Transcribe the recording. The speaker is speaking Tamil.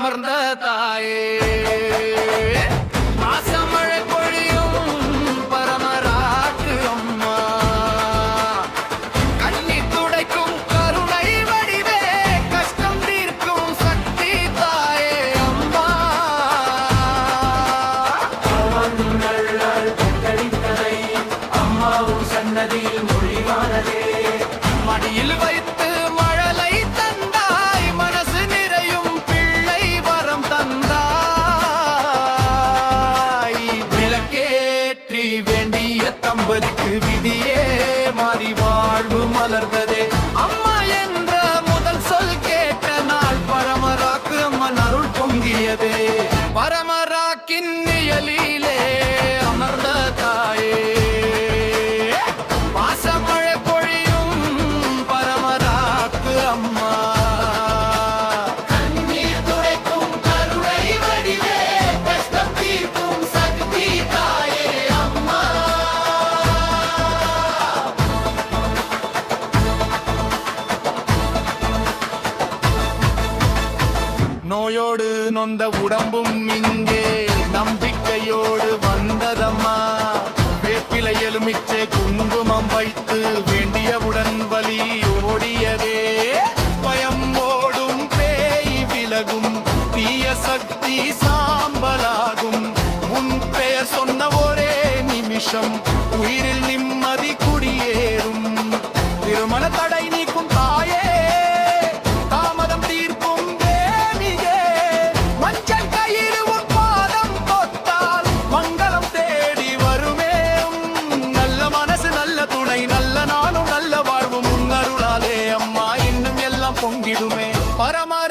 அமர்ந்த தாயே மாசமழை பொழியும் பரமராக்கு அம்மா கண்ணி துடைக்கும் கருணை வடிவே கஷ்டம் தீர்க்கும் சக்தி தாயே அம்மா அம்மாவும் சன்னதியில் மொழிவானதே மடியில் வைத்து மழலை தந்தாய் மனசு நிறையும் பிள்ளை வரம் தந்தாய் விளக்கேற்றி வேண்டிய தம்பதிக்கு விதியே மாறி வாழ்வு மலர்ந்ததே அம்மா என்ற முதல் சொல் கேட்ட நாள் பரமராக்கு அம்மன் அருள் பொங்கியதே பரமராக்கின் நிழலிலே அமர்ந்த தாயே மாசமழை பொழியும் பரமராக்கு அம்மா கண்ணீர் துடைக்கும் கருணை வடிவே கஷ்டம் தீர்க்கும் சக்தி தாயே அம்மா நோயோடு நொந்த உடம்பும் இங்கே நம்பிக்கையோடு வந்ததம்மா வேப்பிலை எலுமிச்சை குங்குமம் வைத்து வேண்டியவுடன் வலி ஓடியதே பயம் ஓடும் பேய் விலகும் தீய சக்தி சாம்பலாகும் உன் பெயர் சொன்ன ஒரே நிமிஷம் உயிரில் நிம்மதி குடியேறும் திருமண தடை நீக்கும் தாயே தாமதம் தீர்க்கும் தேவியே மஞ்சள் கயிறு உன் பாதம் தொட்டால் மங்களம் தேடி வருமே நல்ல மனசு நல்ல துணை நல்ல நாளும் நல்ல வாழ்வும் உன் அருளாலே அம்மா இன்னும் எல்லாம் பொங்கிடுமே பரமா